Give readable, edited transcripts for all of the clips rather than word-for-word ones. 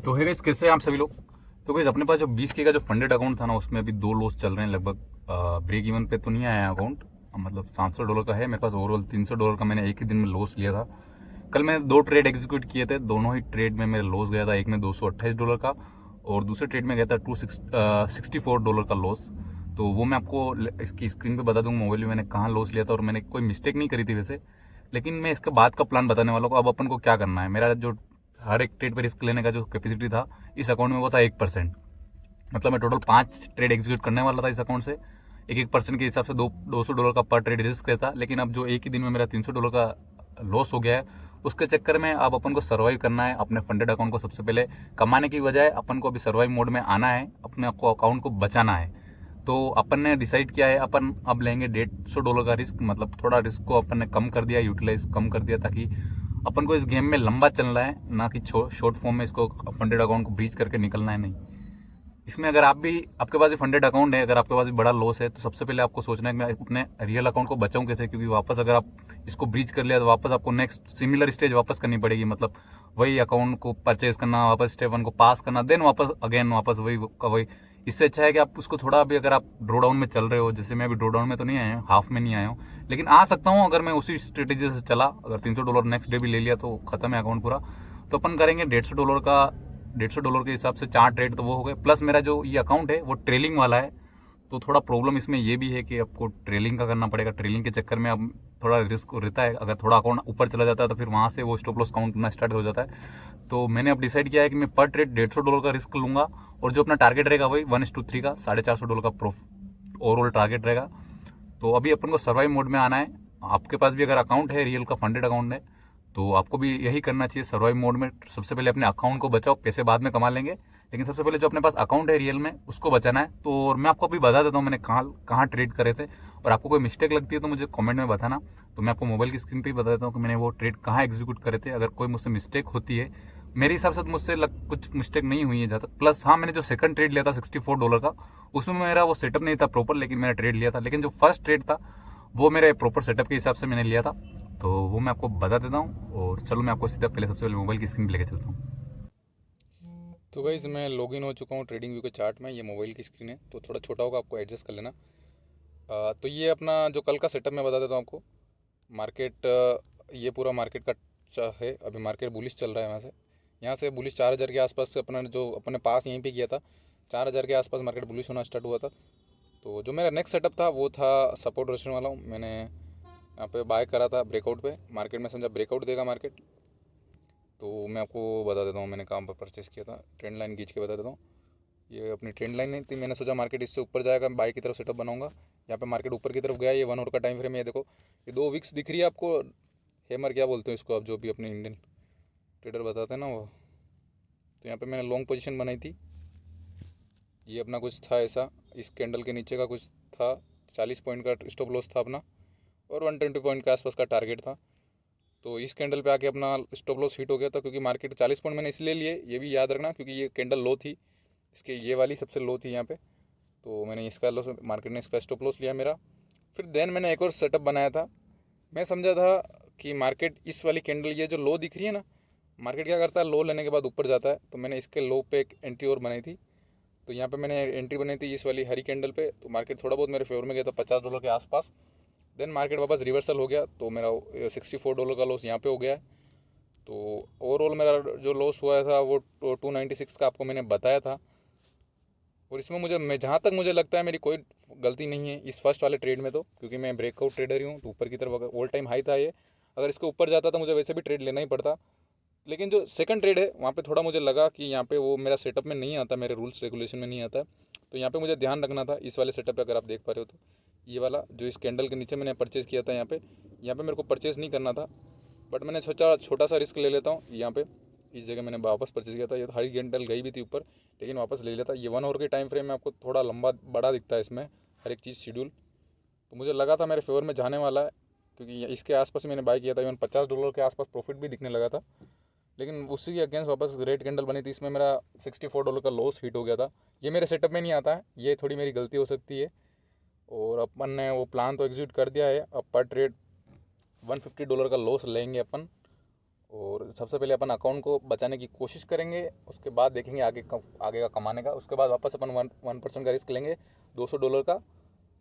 तो है गाइस, कैसे हैं आप सभी लोग। तो गाइस, अपने पास जो 20K का जो फंडेड अकाउंट था ना, उसमें अभी 2 लॉस चल रहे हैं लगभग। ब्रेक इवन पे तो नहीं आया अकाउंट, मतलब $700 का है मेरे पास। ओवरऑल $300 का मैंने एक ही दिन में लॉस लिया था। कल मैंने 2 ट्रेड एग्जीक्यूट किए थे, दोनों ही ट्रेड में मेरे लॉस गया था। एक में $228 का और दूसरे ट्रेड में गया था $264 का लॉस। तो वो मैं आपको इसकी स्क्रीन पे बता दूंगा मोबाइल में मैंने कहाँ लॉस लिया था, और मैंने कोई मिस्टेक नहीं करी थी वैसे। लेकिन मैं इसके बाद का प्लान बताने वाला हूँ। अब अपन को क्या करना है, मेरा जो हर एक ट्रेड पे रिस्क लेने का जो कैपेसिटी था इस अकाउंट में वो था 1%। मतलब मैं टोटल 5 ट्रेड एग्जीक्यूट करने वाला था इस अकाउंट से। 1% के हिसाब से $200 का पर ट्रेड रिस्क रहता। लेकिन अब जो एक ही दिन में मेरा $300 का लॉस हो गया है, उसके चक्कर में अब अपन को सर्वाइव करना है अपने फंडेड अकाउंट को। सबसे पहले कमाने की बजाय अपन को अभी सर्वाइव मोड में आना है, अपने को अकाउंट को बचाना है। तो अपन ने डिसाइड किया है, अपन अब लेंगे $150 का रिस्क। मतलब थोड़ा रिस्क को अपन ने कम कर दिया, यूटिलाइज कम कर दिया, ताकि अपन को इस गेम में लंबा चलना है, ना कि शॉर्ट फॉर्म में इसको फंडेड अकाउंट को ब्रीच करके निकलना है। नहीं, इसमें अगर आप भी, आपके पास भी फंडेड अकाउंट है, अगर आपके पास भी बड़ा लॉस है, तो सबसे पहले आपको सोचना है कि मैं अपने रियल अकाउंट को बचाऊं कैसे। क्योंकि वापस अगर आप इसको ब्रीच कर लिया तो वापस आपको नेक्स्ट सिमिलर स्टेज वापस करनी पड़ेगी। मतलब वही अकाउंट को परचेज करना, वापस स्टेप 1 को पास करना, देन वापस अगेन वापस वही का वही। इससे अच्छा है कि आप उसको थोड़ा भी, अगर आप ड्रो डाउन में चल रहे हो, जैसे मैं अभी ड्रो डाउन में तो नहीं आया हूँ, हाफ में नहीं आया हूँ, लेकिन आ सकता हूँ अगर मैं उसी स्ट्रेटेजी से चला। अगर $300 नेक्स्ट डे भी ले लिया तो खत्म है अकाउंट पूरा। तो अपन करेंगे $150 का। $150 के हिसाब से 4 ट्रेड तो वो हो गए, प्लस मेरा जो ये अकाउंट है वो ट्रेलिंग वाला है। तो थोड़ा प्रॉब्लम इसमें ये भी है कि आपको ट्रेलिंग का करना पड़ेगा। ट्रेलिंग के चक्कर में अब थोड़ा रिस्क रहता है। अगर थोड़ा अकाउंट ऊपर चला जाता है तो फिर वहाँ से वो स्टॉप लॉस काउंट करना स्टार्ट हो जाता है। तो मैंने अब डिसाइड किया है कि मैं पर ट्रेड $150 का रिस्क लूँगा, और जो अपना टारगेट रहेगा वही 1:3 का $450 का प्रॉफिट ओवरऑल टारगेट रहेगा। तो अभी अपन को सर्वाइव मोड में आना है। आपके पास भी अगर अकाउंट है रियल का फंडेड अकाउंट है, तो आपको भी यही करना चाहिए सर्वाइव मोड में। सबसे पहले अपने अकाउंट को बचाओ, पैसे बाद में कमा लेंगे, लेकिन सबसे पहले जो अपने पास अकाउंट है रियल में उसको बचाना है। तो और मैं आपको अभी बता देता हूँ मैंने कहाँ कहाँ ट्रेड करे थे, और आपको कोई मिस्टेक लगती है तो मुझे कमेंट में बताना। तो मैं आपको मोबाइल की स्क्रीन पे ही बता देता हूँ कि मैंने वो ट्रेड कहाँ एग्जीक्यूट करे थे। अगर कोई मुझसे मिस्टेक होती है, मेरे हिसाब से तो मुझसे कुछ मिस्टेक नहीं हुई है ज़्यादा। प्लस हाँ, मैंने जो सेकंड ट्रेड लिया था $64 का, उसमें मेरा वो सेटअप नहीं था प्रॉपर, लेकिन मैंने ट्रेड लिया था। लेकिन जो फर्स्ट ट्रेड था वो मेरे प्रॉपर सेटअप के हिसाब से मैंने लिया था। तो वो मैं आपको बता देता हूँ, और चलो मैं आपको सीधा पहले सबसे पहले मोबाइल की स्क्रीन पे लेके चलता हूँ। तो गाइस मैं लॉगिन हो चुका हूँ ट्रेडिंग व्यू के चार्ट में। ये मोबाइल की स्क्रीन है तो थोड़ा छोटा होगा, आपको एडजस्ट कर लेना। तो ये अपना जो कल का सेटअप मैं बता देता हूँ आपको। मार्केट ये पूरा मार्केट का है। अभी मार्केट बुलिश चल रहा है। यहाँ से बुलिश 4,000 के आसपास से अपना जो अपने पास यहीं पे किया था, 4,000 के आसपास मार्केट बुलिश होना स्टार्ट हुआ था। तो जो मेरा नेक्स्ट सेटअप था वो था सपोर्ट रेस्टोरेंट वाला हूँ। मैंने यहाँ पे बाय करा था ब्रेकआउट पे। मार्केट में समझा ब्रेकआउट देगा मार्केट, तो मैं आपको बता देता हूँ मैंने कहाँ पर परचेस किया था। ट्रेंड लाइन खींच के बता देता हूँ। ये अपनी ट्रेंड लाइन नहीं थी, मैंने सोचा मार्केट इससे ऊपर जाएगा, बाई की तरफ सेटअप बनाऊंगा। यहाँ पे मार्केट ऊपर की तरफ गया। ये 1 आवर का टाइम फ्रेम है। ये देखो, ये 2 वीक्स दिख रही है आपको। हेमर क्या बोलते हैं इसको, आप जो भी अपने इंडियन ट्रेडर बताते हैं ना वो। तो यहाँ पे मैंने लॉन्ग पोजीशन बनाई थी। ये अपना कुछ था ऐसा, इस कैंडल के नीचे का कुछ था। 40 पॉइंट का स्टॉप लॉस था अपना, और 120 पॉइंट के आसपास का टारगेट था। तो इस कैंडल पे आके अपना स्टॉप लॉस हिट हो गया था, क्योंकि मार्केट 40 पॉइंट मैंने इसलिए लिए, ये भी याद रखना, क्योंकि ये कैंडल लो थी। इसके ये वाली सबसे लो थी यहाँ पे। तो मैंने इसका लॉस, मार्केट ने इसका स्टॉप लॉस लिया मेरा। फिर देन मैंने एक और सेटअप बनाया था। मैं समझा था कि मार्केट इस वाली कैंडल, ये जो लो दिख रही है ना, मार्केट क्या करता है, लो लेने के बाद ऊपर जाता है। तो मैंने इसके लो पे एक एंट्री और बनाई थी। तो यहाँ पे मैंने एंट्री बनाई थी इस वाली हरी कैंडल पे। तो मार्केट थोड़ा बहुत मेरे फेवर में गया था, $50 के आसपास। देन मार्केट वापस रिवर्सल हो गया, तो मेरा $64 का लॉस यहाँ पे हो गया है। तो ओवरऑल मेरा जो लॉस हुआ था वो 296 का आपको मैंने बताया था। और इसमें मैं जहाँ तक मुझे लगता है मेरी कोई गलती नहीं है इस फर्स्ट वाले ट्रेड में, तो क्योंकि मैं ब्रेकआउट ट्रेडर ही हूँ। तो ऊपर की तरफ अगर ऑल टाइम हाई था ये, अगर इसके ऊपर जाता तो मुझे वैसे भी ट्रेड लेना ही पड़ता। लेकिन जो सेकंड ट्रेड है वहाँ पे थोड़ा मुझे लगा कि यहाँ पे वो मेरा सेटअप में नहीं आता, मेरे रूल्स रेगुलेशन में नहीं आता है। तो यहाँ पे मुझे ध्यान रखना था इस वाले सेटअप पे। अगर आप देख पा रहे हो तो ये वाला जो इस कैंडल के नीचे मैंने परचेज़ किया था, यहाँ पे मेरे को परचेज़ नहीं करना था। बट मैंने सोचा छोटा सा रिस्क ले लेता हूँ यहाँ पे। इस जगह मैंने वापस परचेज़ किया था। ये तो हरी कैंडल गई भी थी ऊपर, लेकिन वापस ले लेता। ये 1 आवर के टाइम फ्रेम में आपको थोड़ा लंबा बड़ा दिखता है इसमें हर एक चीज़ शेड्यूल। तो मुझे लगा था मेरे फेवर में जाने वाला है, क्योंकि इसके आसपास मैंने बाय किया था। इवन $50 के आसपास प्रॉफिट भी दिखने लगा था। लेकिन उसी के अगेंस्ट वापस रेड कैंडल बनी थी, इसमें मेरा $64 का लॉस हिट हो गया था। ये मेरे सेटअप में नहीं आता है, ये थोड़ी मेरी गलती हो सकती है। और अपन ने वो प्लान तो एग्जीक्यूट कर दिया है। अब पर ट्रेड $150 का लॉस लेंगे अपन। और सबसे पहले अपन अकाउंट को बचाने की कोशिश करेंगे, उसके बाद देखेंगे आगे का कमाने का। उसके बाद वापस अपन 1% का रिस्क लेंगे $200 का।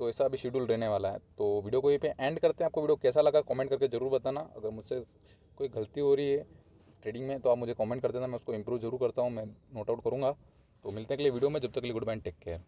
तो ऐसा अभी शेड्यूल रहने वाला है। तो वीडियो को यहीं पे एंड करते हैं। आपको वीडियो कैसा लगा कमेंट करके ज़रूर बताना। अगर मुझसे कोई गलती हो रही है ट्रेडिंग में तो आप मुझे कमेंट कर देना, मैं उसको इंप्रूव जरूर करता हूँ, मैं नोट आउट करूँगा। तो मिलते हैं अगले वीडियो में, जब तक के लिए गुड बाय, टेक केयर।